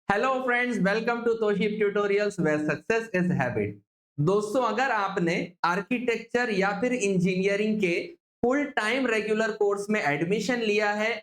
Hello friends, welcome to तोशिब tutorials where success is habit. दोस्तों, अगर आपने आर्किटेक्चर या फिर इंजीनियरिंग के फुल टाइम रेगुलर कोर्स में एडमिशन लिया है,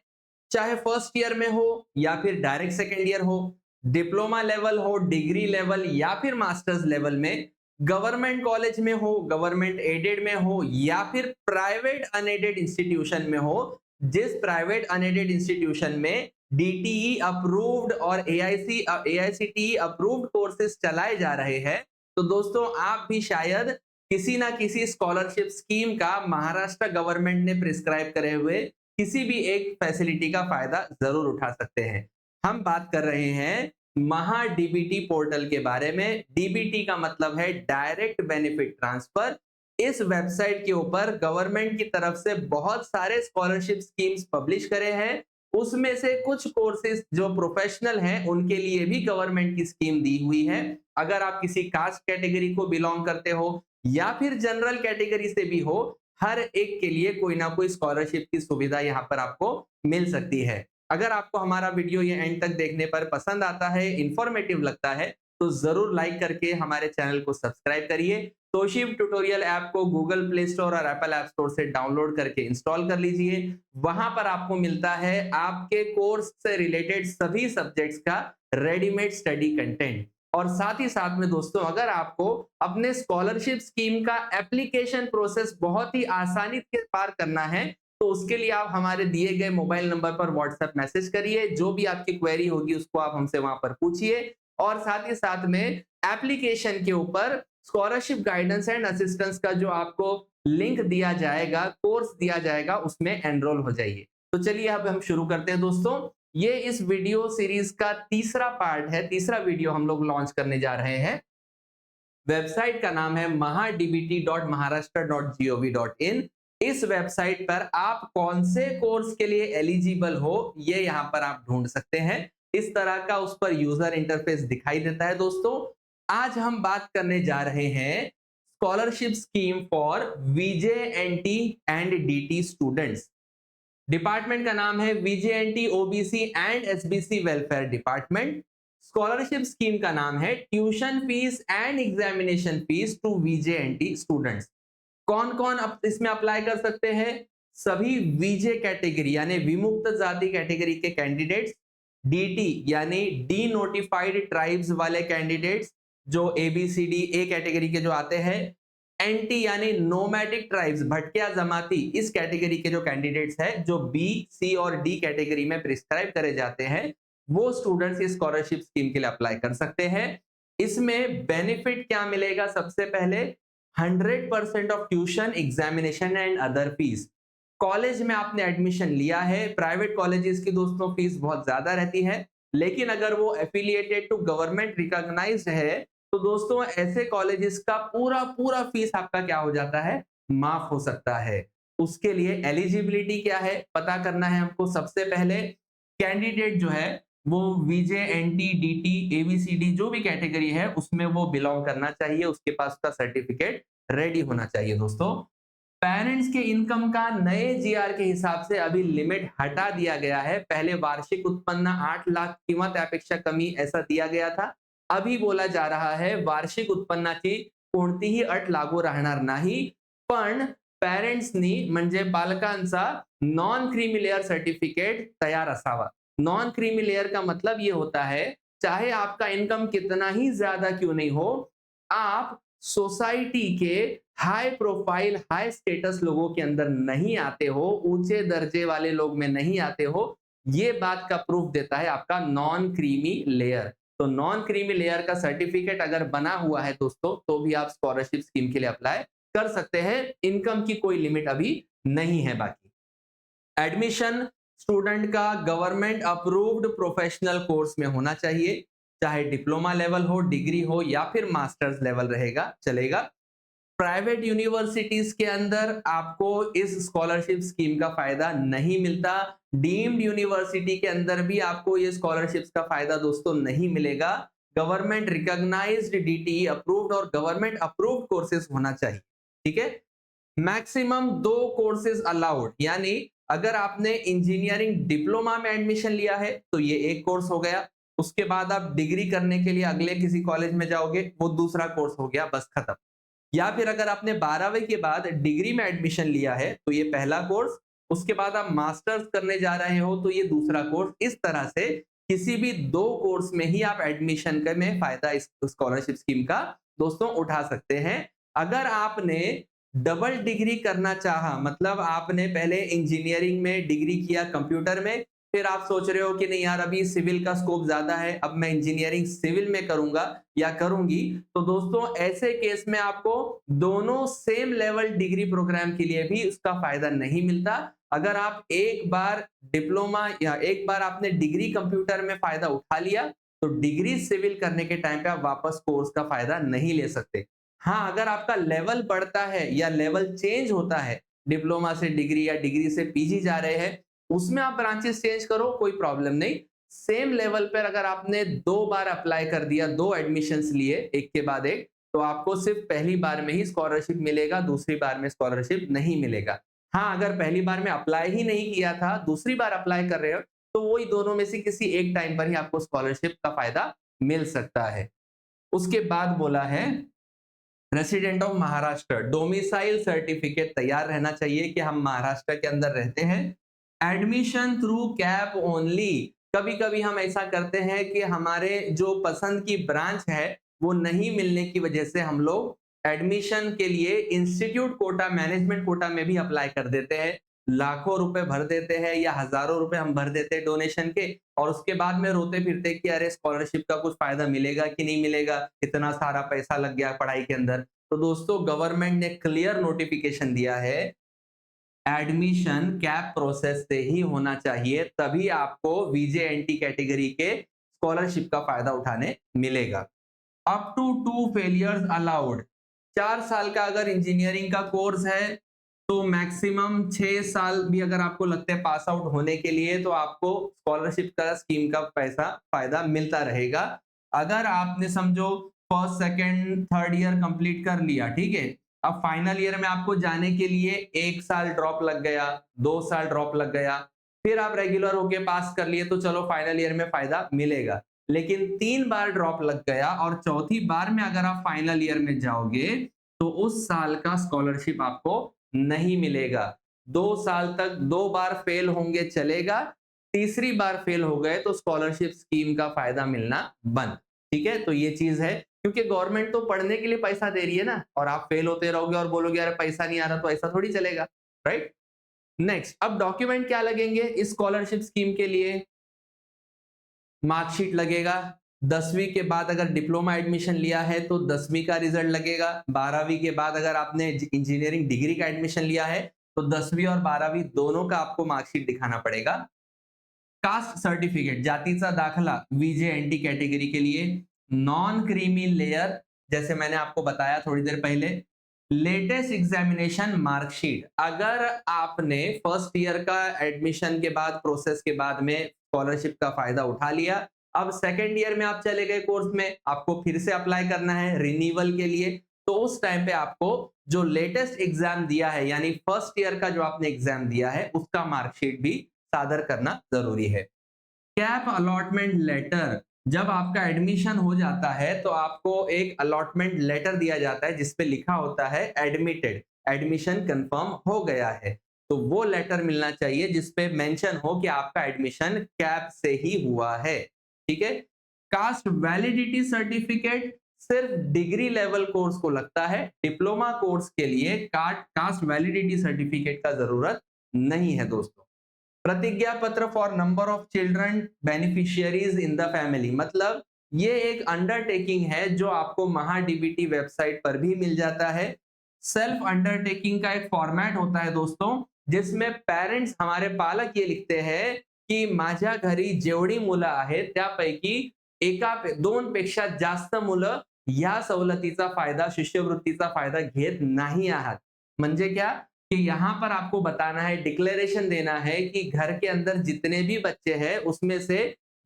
चाहे फर्स्ट ईयर में हो या फिर डायरेक्ट सेकेंड ईयर हो, डिप्लोमा लेवल हो, डिग्री लेवल या फिर मास्टर्स लेवल में, गवर्नमेंट कॉलेज में हो, गवर्नमेंट एडेड में हो या फिर प्राइवेट अनएडेड इंस्टीट्यूशन में हो, जिस प्राइवेट अनएडेड इंस्टीट्यूशन में डीटीई अप्रूव्ड और एआईसीटीई अप्रूव्ड कोर्सेज चलाए जा रहे हैं, तो दोस्तों आप भी शायद किसी ना किसी स्कॉलरशिप स्कीम का महाराष्ट्र गवर्नमेंट ने प्रिस्क्राइब करे हुए किसी भी एक फैसिलिटी का फायदा जरूर उठा सकते हैं। हम बात कर रहे हैं महा डीबीटी पोर्टल के बारे में। डीबीटी का मतलब है डायरेक्ट बेनिफिट ट्रांसफर। इस वेबसाइट के ऊपर गवर्नमेंट की तरफ से बहुत सारे स्कॉलरशिप स्कीम्स पब्लिश करे हैं। उसमें से कुछ कोर्सेज जो प्रोफेशनल हैं उनके लिए भी गवर्नमेंट की स्कीम दी हुई है। अगर आप किसी कास्ट कैटेगरी को बिलोंग करते हो या फिर जनरल कैटेगरी से भी हो, हर एक के लिए कोई ना कोई स्कॉलरशिप की सुविधा यहाँ पर आपको मिल सकती है। अगर आपको हमारा वीडियो ये एंड तक देखने पर पसंद आता है, इंफॉर्मेटिव लगता है, तो जरूर लाइक करके हमारे चैनल को सब्सक्राइब करिए। तोशिब ट्यूटोरियल ऐप को गूगल प्ले स्टोर और एप्पल ऐप स्टोर से डाउनलोड करके इंस्टॉल कर लीजिए। वहां पर आपको मिलता है आपके कोर्स से रिलेटेड सभी सब्जेक्ट्स का रेडीमेड स्टडी कंटेंट। और साथ ही साथ में दोस्तों, अगर आपको अपने स्कॉलरशिप स्कीम का एप्लीकेशन प्रोसेस बहुत ही आसानी के पार करना है, तो उसके लिए आप हमारे दिए गए मोबाइल नंबर पर व्हाट्सएप मैसेज करिए। जो भी आपकी क्वेरी होगी उसको आप हमसे वहां पर पूछिए। और साथ ही साथ में एप्लीकेशन के ऊपर स्कॉलरशिप गाइडेंस एंड असिस्टेंस का जो आपको लिंक दिया जाएगा, कोर्स दिया जाएगा, उसमें एनरोल हो जाइए। तो चलिए अब हम शुरू करते हैं दोस्तों। ये इस वीडियो सीरीज का तीसरा पार्ट है, तीसरा वीडियो हम लोग लॉन्च करने जा रहे हैं। वेबसाइट का नाम है mahadbt.maharashtra.gov.in। इस वेबसाइट पर आप कौन से कोर्स के लिए एलिजिबल हो, ये यहाँ पर आप ढूंढ सकते हैं। इस तरह का उस पर यूजर इंटरफेस दिखाई देता है। दोस्तों, आज हम बात करने जा रहे हैं scholarship scheme for VJNT and DT students. Department का नाम है VJNT OBC and SBC welfare department. Scholarship scheme का नाम है tuition fees and examination fees to VJNT students. कौन कौन इसमें अप्लाई कर सकते हैं? सभी वीजे कैटेगरी यानी विमुक्त जाति कैटेगरी के कैंडिडेट्स, डीटी यानी डी नोटिफाइड ट्राइब्स वाले कैंडिडेट्स जो एबीसीडी ए कैटेगरी के जो आते हैं, एनटी यानी नोमैडिक ट्राइब्स भटकिया जमाती इस कैटेगरी के जो कैंडिडेट्स हैं, जो बी सी और डी कैटेगरी में प्रिस्क्राइब करे जाते हैं, वो स्टूडेंट्स इस स्कॉलरशिप स्कीम के लिए अप्लाई कर सकते हैं। इसमें बेनिफिट क्या मिलेगा? सबसे पहले 100% of tuition examination and other fees. College में आपने एडमिशन लिया है, प्राइवेट कॉलेजेस की दोस्तों फीस बहुत ज्यादा रहती है, लेकिन अगर वो एफिलिएटेड टू गवर्नमेंट रिकॉग्नाइज्ड है, तो दोस्तों ऐसे कॉलेजेस का पूरा पूरा फीस आपका क्या हो जाता है? माफ हो सकता है। उसके लिए एलिजिबिलिटी क्या है पता करना है हमको। सबसे पहले कैंडिडेट जो है वो वीजे एनटी डीटी एबीसीडी जो भी कैटेगरी है उसमें वो बिलोंग करना चाहिए, उसके पास उसका सर्टिफिकेट रेडी होना चाहिए। दोस्तों, पेरेंट्स के इनकम का नए जीआर के हिसाब से अभी लिमिट हटा दिया गया है। पहले वार्षिक उत्पन्न 8 लाख किंवा त्यापेक्षा कमी ऐसा दिया गया था। अभी बोला जा रहा है वार्षिक उत्पन्नाची कोणतीही अट लागू राहणार नाही, पण पेरेंट्सनी म्हणजे पालकांचा नॉन क्रीमी लेयर सर्टिफिकेट तैयार असावा। नॉन क्रीमी लेयर का मतलब ये होता है, चाहे आपका इनकम कितना ही ज्यादा क्यों नहीं हो, आप सोसाइटी के हाई प्रोफाइल हाई स्टेटस लोगों के अंदर नहीं आते हो, ऊंचे दर्जे वाले लोग में नहीं आते हो, ये बात का प्रूफ देता है आपका नॉन क्रीमी लेयर। तो नॉन क्रीमी लेयर का सर्टिफिकेट अगर बना हुआ है दोस्तों, तो भी आप स्कॉलरशिप स्कीम के लिए अप्लाई कर सकते हैं। इनकम की कोई लिमिट अभी नहीं है। बाकी एडमिशन स्टूडेंट का गवर्नमेंट अप्रूव्ड प्रोफेशनल कोर्स में होना चाहिए, चाहे डिप्लोमा लेवल हो, डिग्री हो या फिर मास्टर्स लेवल रहेगा, चलेगा। प्राइवेट यूनिवर्सिटीज के अंदर आपको इस स्कॉलरशिप स्कीम का फायदा नहीं मिलता। डीम्ड यूनिवर्सिटी के अंदर भी आपको ये स्कॉलरशिप्स का फायदा दोस्तों नहीं मिलेगा। गवर्नमेंट रिकॉग्नाइज्ड डीटीई अप्रूव्ड और गवर्नमेंट अप्रूव्ड कोर्सेज होना चाहिए। ठीक है। मैक्सिमम 2 कोर्सेज अलाउड, यानी अगर आपने इंजीनियरिंग डिप्लोमा में एडमिशन लिया है तो ये एक कोर्स हो गया। उसके बाद आप डिग्री करने के लिए अगले किसी कॉलेज में जाओगे, वो दूसरा कोर्स हो गया, बस खत्म। या फिर अगर आपने 12वीं के बाद डिग्री में एडमिशन लिया है तो ये पहला कोर्स, उसके बाद आप मास्टर्स करने जा रहे हो तो ये दूसरा कोर्स। इस तरह से किसी भी दो कोर्स में ही आप एडमिशन में फायदा इस स्कॉलरशिप स्कीम का दोस्तों उठा सकते हैं। अगर आपने डबल डिग्री करना चाहा, मतलब आपने पहले इंजीनियरिंग में डिग्री किया कंप्यूटर में, फिर आप सोच रहे हो कि नहीं यार अभी सिविल का स्कोप ज्यादा है, अब मैं इंजीनियरिंग सिविल में करूंगा या करूंगी, तो दोस्तों ऐसे केस में आपको दोनों सेम लेवल डिग्री प्रोग्राम के लिए भी उसका फायदा नहीं मिलता। अगर आप एक बार डिप्लोमा या एक बार आपने डिग्री कंप्यूटर में फायदा उठा लिया, तो डिग्री सिविल करने के टाइम पे आप वापस कोर्स का फायदा नहीं ले सकते। हाँ, अगर आपका लेवल बढ़ता है या लेवल चेंज होता है, डिप्लोमा से डिग्री या डिग्री से पीजी जा रहे हैं, उसमें आप ब्रांचेस चेंज करो, कोई प्रॉब्लम नहीं। सेम लेवल पर अगर आपने 2 बार अप्लाई कर दिया, 2 एडमिशंस लिए एक के बाद एक, तो आपको सिर्फ पहली बार में ही स्कॉलरशिप मिलेगा, दूसरी बार में स्कॉलरशिप नहीं मिलेगा। हाँ, अगर पहली बार में अप्लाई ही नहीं किया था, दूसरी बार अप्लाई कर रहे हो, तो वही दोनों में से किसी एक टाइम पर ही आपको स्कॉलरशिप का फायदा मिल सकता है। उसके बाद बोला है resident of Maharashtra, domicile certificate तैयार रहना चाहिए कि हम महाराष्ट्र के अंदर रहते हैं। एडमिशन थ्रू कैप ओनली, कभी कभी हम ऐसा करते हैं कि हमारे जो पसंद की ब्रांच है वो नहीं मिलने की वजह से हम लोग एडमिशन के लिए इंस्टीट्यूट कोटा, मैनेजमेंट कोटा में भी अप्लाई कर देते हैं। लाखों रुपए भर देते हैं या हजारों रुपए हम भर देते हैं डोनेशन के, और उसके बाद में रोते फिरते कि अरे स्कॉलरशिप का कुछ फायदा मिलेगा कि नहीं मिलेगा, इतना सारा पैसा लग गया पढ़ाई के अंदर। तो दोस्तों गवर्नमेंट ने क्लियर नोटिफिकेशन दिया है, एडमिशन कैप प्रोसेस से ही होना चाहिए, तभी आपको वीजेएनटी कैटेगरी के स्कॉलरशिप का फायदा उठाने मिलेगा। अप टू 2 फेलियर्स अलाउड, 4 साल का अगर इंजीनियरिंग का कोर्स है तो मैक्सिमम 6 साल भी अगर आपको लगते हैं पास आउट होने के लिए, तो आपको स्कॉलरशिप का स्कीम का पैसा फायदा मिलता रहेगा। अगर आपने समझो first second third year complete कर लिया, ठीक है, अब फाइनल ईयर में आपको जाने के लिए 1 साल ड्रॉप लग गया, 2 साल ड्रॉप लग गया, फिर आप रेगुलर होके पास कर लिए, तो चलो फाइनल ईयर में फायदा मिलेगा। लेकिन 3 बार ड्रॉप लग गया और चौथी बार में अगर आप फाइनल ईयर में जाओगे, तो उस साल का स्कॉलरशिप आपको नहीं मिलेगा। 2 साल तक 2 बार फेल होंगे चलेगा, तीसरी बार फेल हो गए तो स्कॉलरशिप स्कीम का फायदा मिलना बंद। ठीक है, तो ये चीज है, क्योंकि गवर्नमेंट तो पढ़ने के लिए पैसा दे रही है ना, और आप फेल होते रहोगे और बोलोगे यार पैसा नहीं आ रहा, तो ऐसा थोड़ी चलेगा, राइट। नेक्स्ट, अब डॉक्यूमेंट क्या लगेंगे इस स्कॉलरशिप स्कीम के लिए? मार्कशीट लगेगा, 10वीं के बाद अगर डिप्लोमा एडमिशन लिया है तो 10वीं का रिजल्ट लगेगा, 12वीं के बाद अगर आपने इंजीनियरिंग डिग्री का एडमिशन लिया है तो 10वीं और 12वीं दोनों का आपको मार्कशीट दिखाना पड़ेगा। कास्ट सर्टिफिकेट, जातीचा दाखला वीजेएनटी कैटेगरी के लिए। नॉन क्रीमी लेयर, जैसे मैंने आपको बताया थोड़ी देर पहले। लेटेस्ट एग्जामिनेशन मार्कशीट, अगर आपने फर्स्ट ईयर का एडमिशन के बाद प्रोसेस के बाद में स्कॉलरशिप का फायदा उठा लिया, अब सेकेंड ईयर में आप चले गए कोर्स में, आपको फिर से अप्लाई करना है रिन्यूअल के लिए, तो उस टाइम पे आपको जो लेटेस्ट एग्जाम दिया है, यानी फर्स्ट ईयर का जो आपने एग्जाम दिया है उसका मार्कशीट भी सादर करना जरूरी है। कैप अलॉटमेंट लेटर, जब आपका एडमिशन हो जाता है तो आपको एक अलॉटमेंट लेटर दिया जाता है जिसपे लिखा होता है एडमिटेड, एडमिशन कंफर्म हो गया है, तो वो लेटर मिलना चाहिए जिसपे मेंशन हो कि आपका एडमिशन कैप से ही हुआ है। ठीक है। कास्ट वैलिडिटी सर्टिफिकेट सिर्फ डिग्री लेवल कोर्स को लगता है, डिप्लोमा कोर्स के लिए कास्ट वैलिडिटी सर्टिफिकेट का जरूरत नहीं है दोस्तों। प्रतिज्ञा पत्र for number of children beneficiaries in the family, मतलब ये एक अंडरटेकिंग है जो आपको महाडीबीटी वेबसाइट पर भी मिल जाता है। सेल्फ अंडरटेकिंग का एक फॉर्मेट होता है दोस्तों, जिसमें पेरेंट्स, हमारे पालक ये लिखते हैं की माझ्या घरी जेवढी मुलं आहेत त्यापैकी दोनपेक्षा जास्त मुलं या सवलतीचा फायदा, शिष्यवृत्तीचा फायदा घेत नाही आहात। म्हणजे क्या कि यहां पर आपको बताना है, डिक्लेरेशन देना है कि घर के अंदर जितने भी बच्चे हैं उसमें से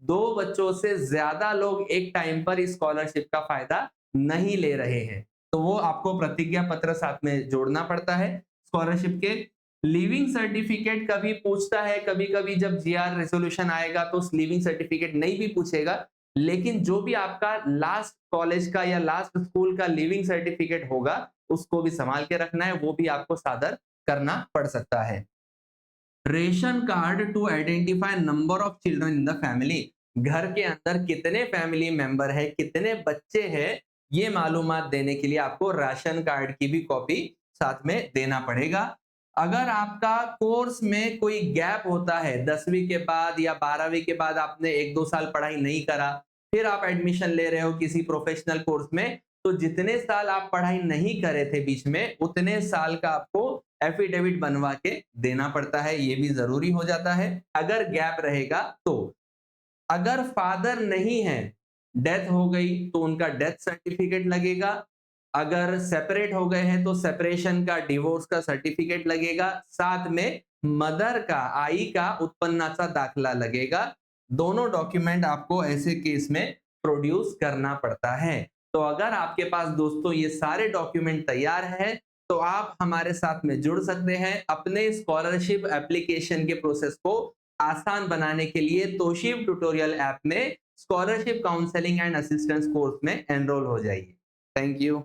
2 बच्चों से ज्यादा लोग एक टाइम पर इस स्कॉलरशिप का फायदा नहीं ले रहे हैं, तो वो आपको प्रतिज्ञा पत्र साथ में जोड़ना पड़ता है स्कॉलरशिप के। लिविंग सर्टिफिकेट कभी पूछता है, कभी कभी जब जीआर रेजोल्यूशन आएगा तो लिविंग सर्टिफिकेट नहीं भी पूछेगा, लेकिन जो भी आपका लास्ट कॉलेज का या लास्ट स्कूल का लिविंग सर्टिफिकेट होगा, उसको भी संभाल के रखना है, वो भी आपको सादर करना पड़ सकता है। Ration card to identify number of children in the family, घर के अंदर कितने फैमिली मेंबर है, कितने बच्चे हैं, ये मालूमात देने के लिए आपको राशन कार्ड की भी कॉपी साथ में देना पड़ेगा। अगर आपका कोर्स में कोई गैप होता है, 10वीं के बाद या 12वीं के बाद आपने 1-2 साल पढ़ाई नहीं करा, फिर आप एडमिशन ले रहे हो किसी प्रोफेशनल कोर्स में, तो जितने साल आप पढ़ाई नहीं करे थे बीच में, उतने साल का आपको एफिडेविट बनवा के देना पड़ता है, ये भी जरूरी हो जाता है अगर गैप रहेगा तो। अगर फादर नहीं है, डेथ हो गई, तो उनका डेथ सर्टिफिकेट लगेगा। अगर सेपरेट हो गए हैं तो सेपरेशन का, डिवोर्स का सर्टिफिकेट लगेगा। साथ में मदर का, आई का उत्पन्नाचा दाखला लगेगा। दोनों डॉक्यूमेंट आपको ऐसे केस में प्रोड्यूस करना पड़ता है। तो अगर आपके पास दोस्तों ये सारे डॉक्यूमेंट तैयार है, तो आप हमारे साथ में जुड़ सकते हैं अपने स्कॉलरशिप एप्लीकेशन के प्रोसेस को आसान बनाने के लिए तोशिब ट्यूटोरियल ऐप में scholarship counselling and assistance course में एनरोल हो जाइए। Thank you.